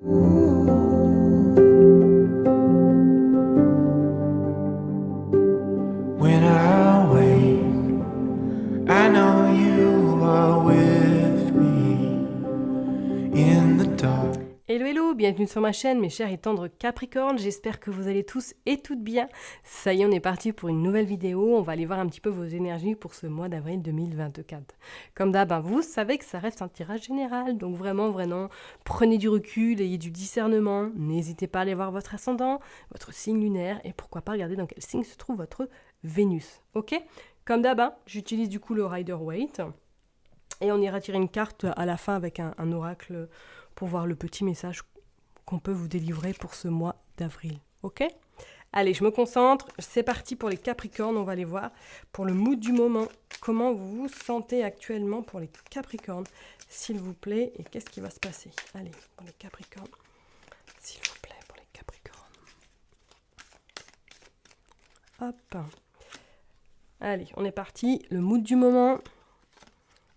When I wake, I know you are with me in the dark. Hello hello, bienvenue sur ma chaîne mes chers et tendres Capricornes, j'espère que vous allez tous et toutes bien. Ça y est, on est parti pour une nouvelle vidéo, on va aller voir un petit peu vos énergies pour ce mois d'avril 2024. Comme d'hab, vous savez que ça reste un tirage général, donc vraiment, prenez du recul, ayez du discernement, n'hésitez pas à aller voir votre ascendant, votre signe lunaire, et pourquoi pas regarder dans quel signe se trouve votre Vénus, ok? Comme d'hab, j'utilise du coup le Rider-Waite, et on ira tirer une carte à la fin avec un oracle pour voir le petit message qu'on peut vous délivrer pour ce mois d'avril. Ok ? Allez, je me concentre. C'est parti pour les Capricornes. On va aller voir pour le mood du moment. Comment vous vous sentez actuellement pour les Capricornes, s'il vous plaît. Et qu'est-ce qui va se passer ? Allez, pour les Capricornes. S'il vous plaît, pour les Capricornes. Hop. Allez, on est parti. Le mood du moment.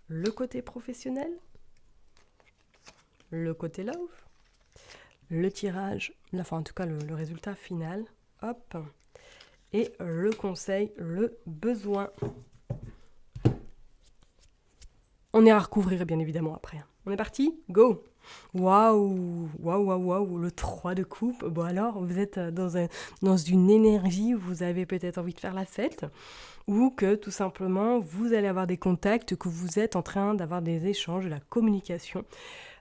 Le côté professionnel. Le côté love, le tirage, enfin en tout cas le résultat final, hop, et le conseil, le besoin. On ira recouvrir bien évidemment après. On est parti, go. Waouh, waouh, waouh, waouh, le 3 de coupe. Bon alors, vous êtes dans une énergie où vous avez peut-être envie de faire la fête, ou que tout simplement vous allez avoir des contacts, que vous êtes en train d'avoir des échanges, de la communication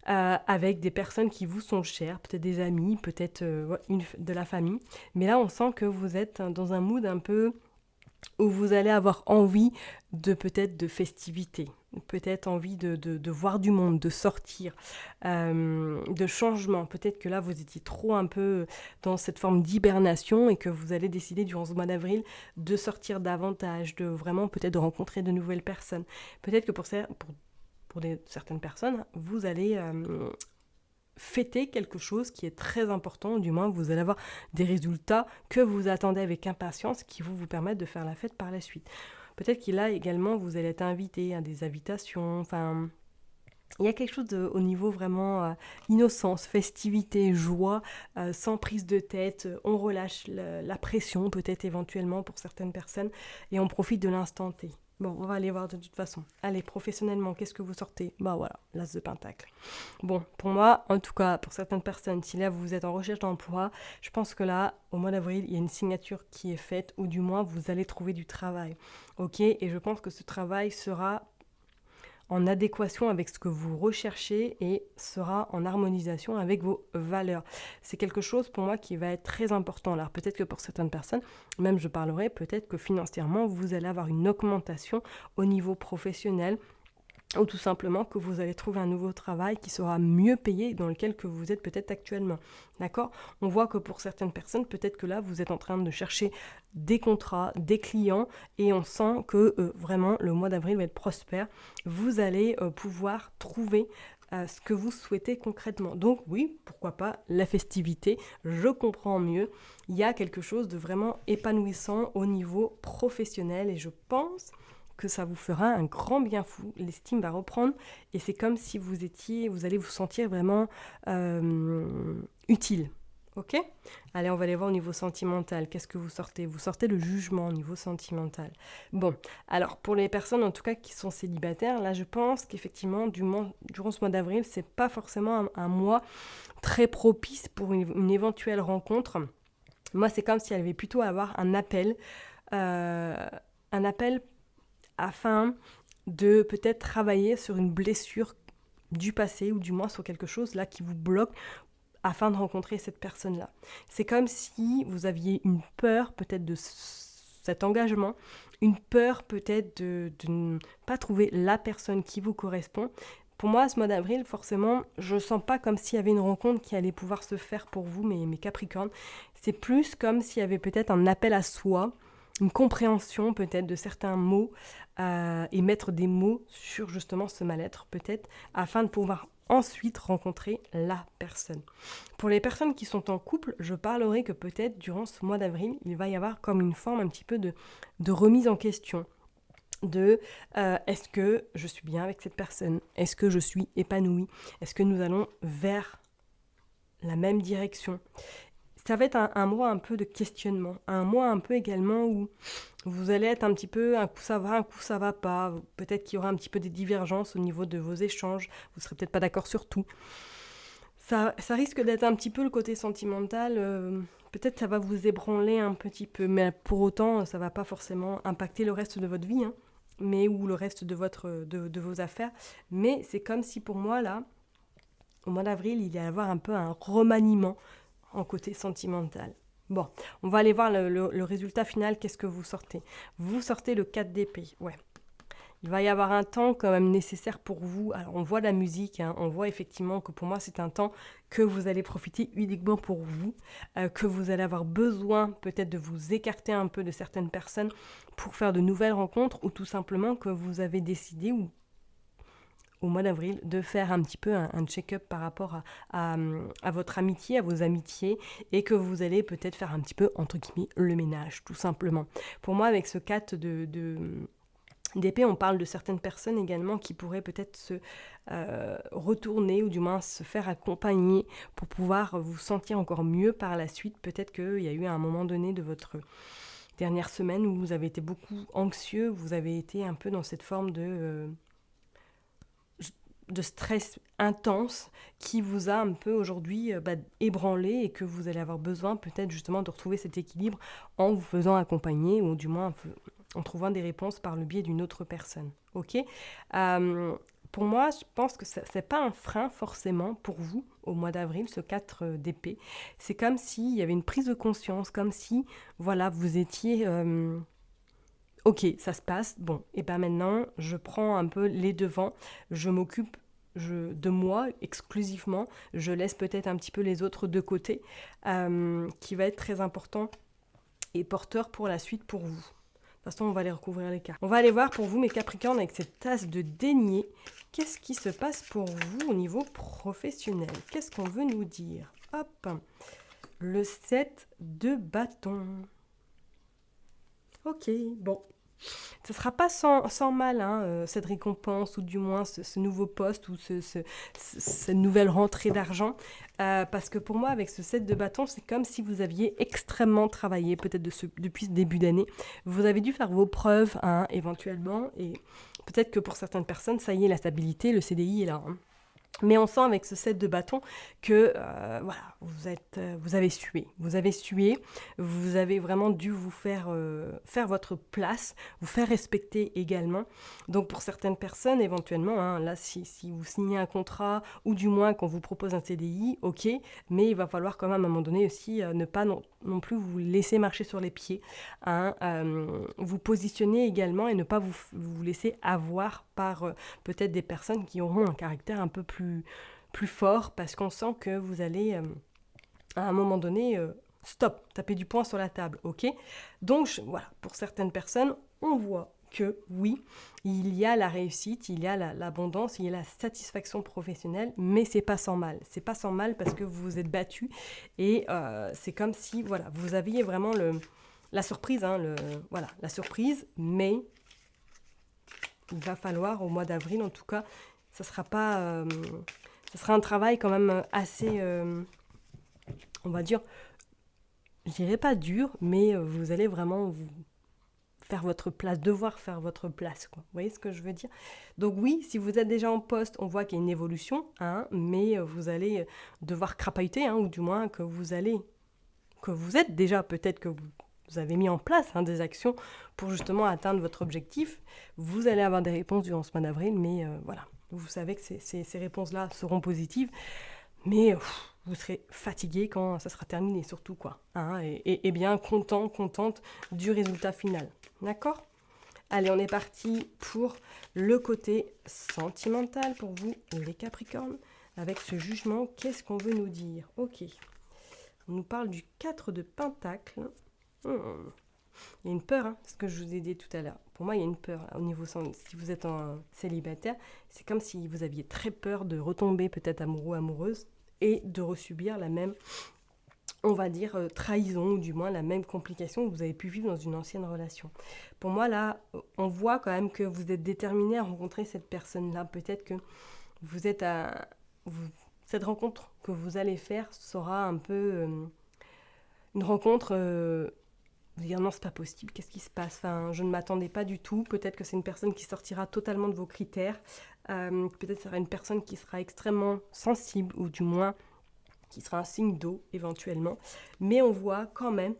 avec des personnes qui vous sont chères, peut-être des amis, peut-être de la famille. Mais là, on sent que vous êtes dans un mood un peu où vous allez avoir envie de peut-être de festivité, peut-être envie de voir du monde, de sortir, de changement. Peut-être que là, vous étiez trop un peu dans cette forme d'hibernation et que vous allez décider durant ce mois d'avril de sortir davantage, de vraiment peut-être de rencontrer de nouvelles personnes. Peut-être que pour certaines personnes, vous allez fêter quelque chose qui est très important, du moins vous allez avoir des résultats que vous attendez avec impatience qui vont vous permettre de faire la fête par la suite. Peut-être qu'il a également, vous allez être invité à des invitations, enfin... Il y a quelque chose au niveau vraiment innocence, festivité, joie, sans prise de tête. On relâche la pression peut-être éventuellement pour certaines personnes et on profite de l'instant T. Bon, on va aller voir de toute façon. Allez, professionnellement, qu'est-ce que vous sortez ? Bah voilà, l'as de pentacle. Bon, pour moi, en tout cas, pour certaines personnes, si là vous êtes en recherche d'emploi, je pense que là, au mois d'avril, il y a une signature qui est faite, ou du moins, vous allez trouver du travail. Ok ? Et je pense que ce travail sera en adéquation avec ce que vous recherchez et sera en harmonisation avec vos valeurs. C'est quelque chose pour moi qui va être très important. Alors peut-être que pour certaines personnes, même je parlerai peut-être que financièrement, vous allez avoir une augmentation au niveau professionnel ou tout simplement que vous allez trouver un nouveau travail qui sera mieux payé dans lequel que vous êtes peut-être actuellement. D'accord ? On voit que pour certaines personnes, peut-être que là, vous êtes en train de chercher des contrats, des clients, et on sent que vraiment, le mois d'avril va être prospère. Vous allez pouvoir trouver ce que vous souhaitez concrètement. Donc oui, pourquoi pas la festivité, je comprends mieux. Il y a quelque chose de vraiment épanouissant au niveau professionnel, et je pense que ça vous fera un grand bien fou. L'estime va reprendre et c'est comme si vous allez vous sentir vraiment utile. Ok ? Allez, on va aller voir au niveau sentimental. Qu'est-ce que vous sortez ? Vous sortez le jugement au niveau sentimental. Bon, alors pour les personnes en tout cas qui sont célibataires, là je pense qu'effectivement durant ce mois d'avril, c'est pas forcément un mois très propice pour une éventuelle rencontre. Moi, c'est comme s'il y avait plutôt à avoir un appel afin de peut-être travailler sur une blessure du passé ou du moins sur quelque chose là qui vous bloque afin de rencontrer cette personne-là. C'est comme si vous aviez une peur peut-être de cet engagement, une peur peut-être de ne pas trouver la personne qui vous correspond. Pour moi, ce mois d'avril, forcément, je ne sens pas comme s'il y avait une rencontre qui allait pouvoir se faire pour vous, mes Capricornes. C'est plus comme s'il y avait peut-être un appel à soi, une compréhension peut-être de certains mots et mettre des mots sur justement ce mal-être peut-être afin de pouvoir ensuite rencontrer la personne. Pour les personnes qui sont en couple, je parlerai que peut-être durant ce mois d'avril, il va y avoir comme une forme un petit peu de remise en question de est-ce que je suis bien avec cette personne ? Est-ce que je suis épanouie ? Est-ce que nous allons vers la même direction. Ça va être un mois un peu de questionnement, un mois un peu également où vous allez être un petit peu, un coup ça va, un coup ça va pas. Peut-être qu'il y aura un petit peu des divergences au niveau de vos échanges. Vous serez peut-être pas d'accord sur tout. Ça risque d'être un petit peu le côté sentimental. Peut-être ça va vous ébranler un petit peu, mais pour autant, ça va pas forcément impacter le reste de votre vie, hein, mais ou le reste de vos affaires. Mais c'est comme si pour moi là, au mois d'avril, il y allait avoir un peu un remaniement en côté sentimental. Bon, on va aller voir le résultat final. Qu'est-ce que vous sortez? Vous sortez le 4 d'épée. Ouais. Il va y avoir un temps quand même nécessaire pour vous. Alors, on voit la musique, hein, on voit effectivement que pour moi, c'est un temps que vous allez profiter uniquement pour vous, que vous allez avoir besoin peut-être de vous écarter un peu de certaines personnes pour faire de nouvelles rencontres ou tout simplement que vous avez décidé au mois d'avril de faire un petit peu un check-up par rapport à votre amitié, à vos amitiés, et que vous allez peut-être faire un petit peu, entre guillemets, le ménage, tout simplement. Pour moi, avec ce 4 d'épée, on parle de certaines personnes également qui pourraient peut-être se retourner ou du moins se faire accompagner pour pouvoir vous sentir encore mieux par la suite. Peut-être qu'il y a eu un moment donné de votre dernière semaine où vous avez été beaucoup anxieux, vous avez été un peu dans cette forme de stress intense qui vous a un peu aujourd'hui ébranlé et que vous allez avoir besoin peut-être justement de retrouver cet équilibre en vous faisant accompagner ou du moins en trouvant des réponses par le biais d'une autre personne. Ok. Pour moi, je pense que ce n'est pas un frein forcément pour vous au mois d'avril, ce 4 d'épée. C'est comme s'il y avait une prise de conscience, comme si voilà, vous étiez... ok, ça se passe, bon, et ben maintenant, je prends un peu les devants, je m'occupe de moi exclusivement, je laisse peut-être un petit peu les autres de côté, qui va être très important et porteur pour la suite pour vous. De toute façon, on va aller recouvrir les cartes. On va aller voir pour vous, mes Capricornes, avec cette tasse de denier, qu'est-ce qui se passe pour vous au niveau professionnel? Qu'est-ce qu'on veut nous dire? Hop, le 7 de bâton. Ok, bon. Ce ne sera pas sans mal, hein, cette récompense, ou du moins ce nouveau poste, ou cette nouvelle rentrée d'argent. Parce que pour moi, avec ce 7 de bâton, c'est comme si vous aviez extrêmement travaillé, peut-être depuis ce début d'année. Vous avez dû faire vos preuves, hein, éventuellement, et peut-être que pour certaines personnes, ça y est, la stabilité, le CDI est là, hein. Mais on sent avec ce 7 de bâton que voilà, vous avez sué, vous avez vraiment dû vous faire votre place, vous faire respecter également. Donc pour certaines personnes, éventuellement, hein, là si vous signez un contrat ou du moins qu'on vous propose un CDI, ok, mais il va falloir quand même à un moment donné aussi ne pas non plus vous laisser marcher sur les pieds, hein, vous positionner également et ne pas vous laisser avoir par peut-être des personnes qui auront un caractère un peu plus fort, parce qu'on sent que vous allez à un moment donné stop, taper du poing sur la table, ok. Donc voilà, pour certaines personnes, on voit que oui, il y a la réussite, il y a l'abondance, il y a la satisfaction professionnelle, mais c'est pas sans mal. C'est pas sans mal parce que vous vous êtes battu et c'est comme si voilà, vous aviez vraiment la surprise, hein, voilà, la surprise, mais il va falloir au mois d'avril, en tout cas, ça sera pas, ça sera un travail quand même assez, on va dire, je dirais pas dur, mais vous allez vraiment faire votre place, devoir faire votre place, quoi. Vous voyez ce que je veux dire? Donc oui, si vous êtes déjà en poste, on voit qu'il y a une évolution, hein, mais vous allez devoir crapahuter, hein, ou du moins que vous êtes déjà, peut-être que vous avez mis en place, hein, des actions pour justement atteindre votre objectif. Vous allez avoir des réponses durant ce mois d'avril, mais voilà, vous savez que ces réponses-là seront positives, mais vous serez fatigué quand ça sera terminé, surtout, quoi, hein, et bien contente du résultat final. D'accord? Allez, on est parti pour le côté sentimental pour vous, les Capricornes. Avec ce jugement, qu'est-ce qu'on veut nous dire? Ok. On nous parle du 4 de Pentacles. Il y a une peur, hein, ce que je vous ai dit tout à l'heure. Pour moi, il y a une peur là, au niveau si vous êtes en célibataire. C'est comme si vous aviez très peur de retomber peut-être amoureux, amoureuse, et de resubir la même, on va dire, trahison, ou du moins la même complication que vous avez pu vivre dans une ancienne relation. Pour moi, là, on voit quand même que vous êtes déterminé à rencontrer cette personne-là. Peut-être que vous êtes cette rencontre que vous allez faire sera un peu une rencontre... vous dire non, c'est pas possible, qu'est-ce qui se passe? Enfin, je ne m'attendais pas du tout. Peut-être que c'est une personne qui sortira totalement de vos critères. Peut-être que ce sera une personne qui sera extrêmement sensible, ou du moins qui sera un signe d'eau éventuellement. Mais on voit quand même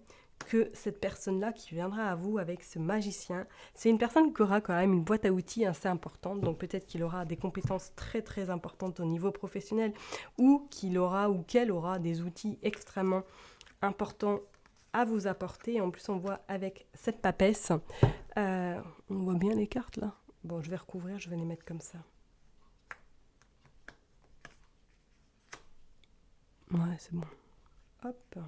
que cette personne-là qui viendra à vous avec ce magicien, c'est une personne qui aura quand même une boîte à outils assez importante. Donc peut-être qu'il aura des compétences très très importantes au niveau professionnel, ou qu'il aura ou qu'elle aura des outils extrêmement importants à vous apporter. En plus, on voit avec cette papesse, on voit bien les cartes là. Bon, je vais recouvrir, je vais les mettre comme ça. Ouais, c'est bon. Hop.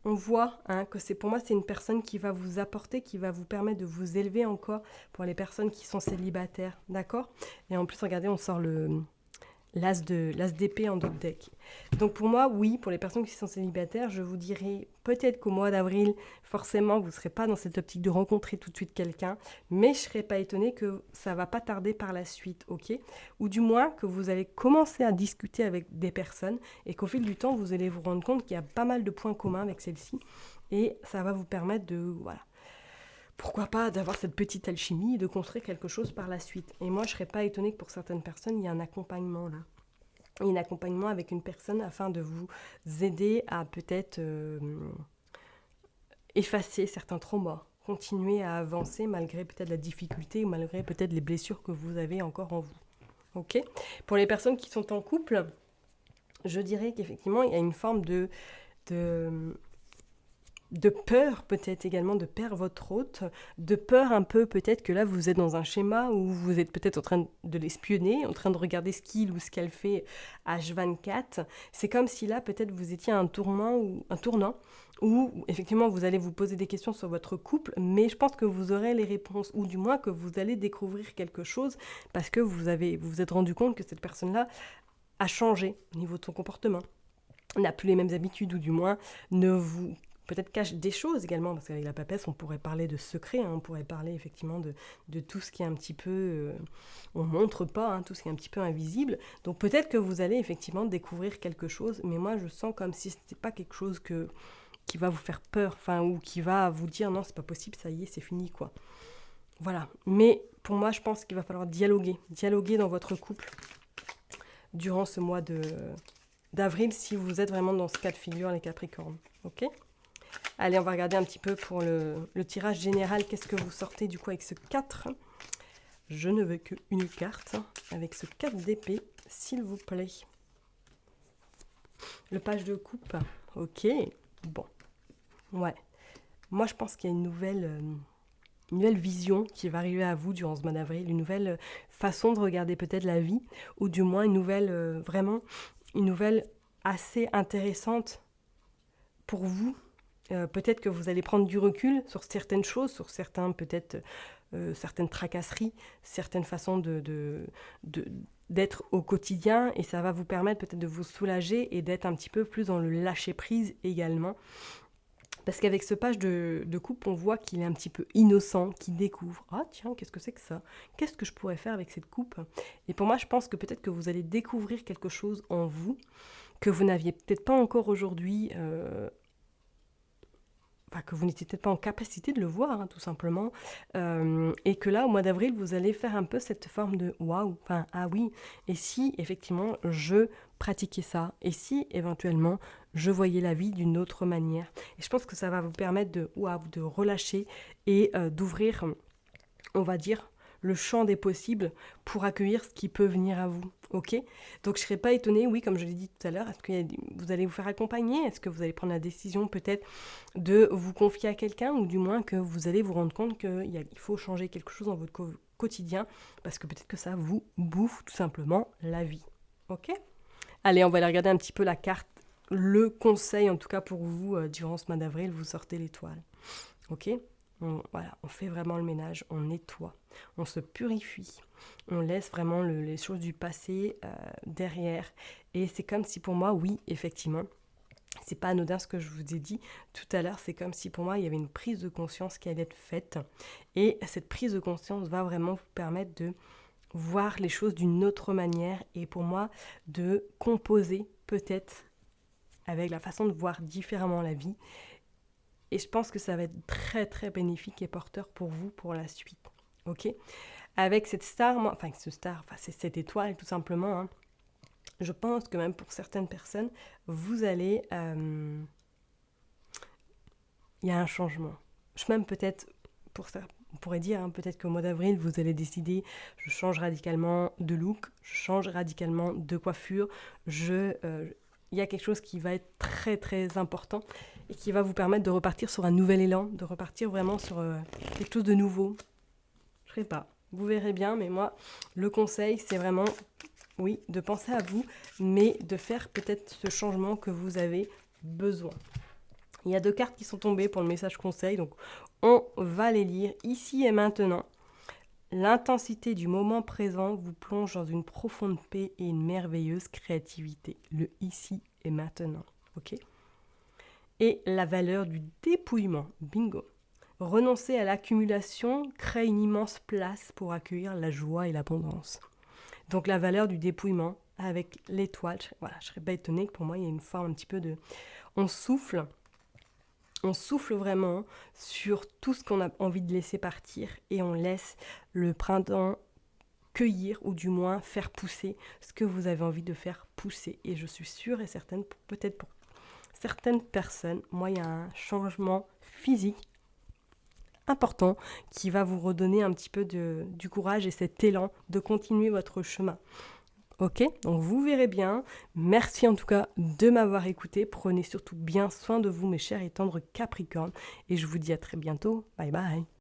On voit que pour moi, c'est une personne qui va vous apporter, qui va vous permettre de vous élever encore pour les personnes qui sont célibataires, d'accord? Et en plus, regardez, on sort l'as d'épée en dos de deck. Donc pour moi, oui, pour les personnes qui sont célibataires, je vous dirais peut-être qu'au mois d'avril, forcément, vous ne serez pas dans cette optique de rencontrer tout de suite quelqu'un, mais je ne serais pas étonnée que ça ne va pas tarder par la suite, ok? Ou du moins que vous allez commencer à discuter avec des personnes et qu'au fil du temps, vous allez vous rendre compte qu'il y a pas mal de points communs avec celle-ci et ça va vous permettre de, voilà, pourquoi pas d'avoir cette petite alchimie et de construire quelque chose par la suite. Et moi, je ne serais pas étonnée que pour certaines personnes, il y ait un accompagnement là. Et un accompagnement avec une personne afin de vous aider à peut-être effacer certains traumas, continuer à avancer malgré peut-être la difficulté ou malgré peut-être les blessures que vous avez encore en vous. Ok ? Pour les personnes qui sont en couple, je dirais qu'effectivement, il y a une forme de peur peut-être également de perdre votre hôte, de peur un peu peut-être que là vous êtes dans un schéma où vous êtes peut-être en train de l'espionner, en train de regarder ce qu'il ou ce qu'elle fait H24. C'est comme si là peut-être vous étiez à un tournant où effectivement vous allez vous poser des questions sur votre couple, mais je pense que vous aurez les réponses, ou du moins que vous allez découvrir quelque chose parce que vous vous êtes rendu compte que cette personne-là a changé au niveau de son comportement, n'a plus les mêmes habitudes, ou du moins ne vous peut-être cache des choses également, parce qu'avec la papesse, on pourrait parler de secrets, on pourrait parler effectivement de tout ce qui est un petit peu... on montre pas, tout ce qui est un petit peu invisible. Donc peut-être que vous allez effectivement découvrir quelque chose, mais moi je sens comme si c'était pas quelque chose qui va vous faire peur, ou qui va vous dire non, c'est pas possible, ça y est, c'est fini, quoi. Voilà. Mais pour moi, je pense qu'il va falloir dialoguer dans votre couple durant ce mois d'avril, si vous êtes vraiment dans ce cas de figure, les Capricornes. Ok ? Allez, on va regarder un petit peu pour le tirage général. Qu'est-ce que vous sortez du coup avec ce 4 ? Je ne veux qu'une carte avec ce 4 d'épée, s'il vous plaît. Le page de coupe. Ok, bon. Ouais. Moi, je pense qu'il y a une nouvelle vision qui va arriver à vous durant ce mois d'avril. Une nouvelle façon de regarder peut-être la vie. Ou du moins une nouvelle assez intéressante pour vous. Peut-être que vous allez prendre du recul sur certaines choses, sur certaines tracasseries, certaines façons d'être au quotidien, et ça va vous permettre peut-être de vous soulager et d'être un petit peu plus dans le lâcher-prise également. Parce qu'avec ce page de coupe, on voit qu'il est un petit peu innocent, qu'il découvre. Ah tiens, qu'est-ce que c'est que ça ? Qu'est-ce que je pourrais faire avec cette coupe ? Et pour moi, je pense que peut-être que vous allez découvrir quelque chose en vous que vous n'aviez peut-être pas encore aujourd'hui... que vous n'étiez peut-être pas en capacité de le voir, tout simplement, et que là, au mois d'avril, vous allez faire un peu cette forme de « waouh », ah oui, et si, effectivement, je pratiquais ça, et si, éventuellement, je voyais la vie d'une autre manière. Et je pense que ça va vous permettre de relâcher et d'ouvrir, on va dire, le champ des possibles pour accueillir ce qui peut venir à vous. Ok ? Donc je ne serais pas étonnée, oui, comme je l'ai dit tout à l'heure, est-ce que vous allez vous faire accompagner ? Est-ce que vous allez prendre la décision peut-être de vous confier à quelqu'un, ou du moins que vous allez vous rendre compte qu'il faut changer quelque chose dans votre quotidien, parce que peut-être que ça vous bouffe tout simplement la vie. Ok ? Allez, on va aller regarder un petit peu la carte. Le conseil, en tout cas pour vous, durant ce mois d'avril, vous sortez l'étoile. Ok ? On fait vraiment le ménage, on nettoie, on se purifie, on laisse vraiment les choses du passé derrière. Et c'est comme si pour moi, oui, effectivement, c'est pas anodin ce que je vous ai dit tout à l'heure, c'est comme si pour moi il y avait une prise de conscience qui allait être faite. Et cette prise de conscience va vraiment vous permettre de voir les choses d'une autre manière et pour moi de composer peut-être avec la façon de voir différemment la vie. Et je pense que ça va être très très bénéfique et porteur pour vous pour la suite. Ok ? Avec cette star, c'est cette étoile tout simplement, hein, je pense que même pour certaines personnes, vous allez... il y a un changement. Même peut-être, pour ça, on pourrait dire, hein, peut-être qu'au mois d'avril, vous allez décider, je change radicalement de look, je change radicalement de coiffure, il y a quelque chose qui va être très très important et qui va vous permettre de repartir sur un nouvel élan, de repartir vraiment sur quelque chose de nouveau. Je sais pas, vous verrez bien, mais moi, le conseil, c'est vraiment, oui, de penser à vous, mais de faire peut-être ce changement que vous avez besoin. Il y a 2 cartes qui sont tombées pour le message conseil, donc on va les lire ici et maintenant. L'intensité du moment présent vous plonge dans une profonde paix et une merveilleuse créativité. Le ici et maintenant, ok ? Et la valeur du dépouillement, bingo. Renoncer à l'accumulation crée une immense place pour accueillir la joie et l'abondance. Donc la valeur du dépouillement avec l'étoile, voilà, je serais pas étonnée que pour moi il y a une forme un petit peu de... On souffle vraiment sur tout ce qu'on a envie de laisser partir et on laisse le printemps cueillir ou du moins faire pousser ce que vous avez envie de faire pousser. Et je suis sûre et certaine, peut-être pour certaines personnes, moi il y a un changement physique important qui va vous redonner un petit peu du courage et cet élan de continuer votre chemin. Ok, donc vous verrez bien. Merci en tout cas de m'avoir écouté. Prenez surtout bien soin de vous, mes chers et tendres Capricornes. Et je vous dis à très bientôt. Bye bye.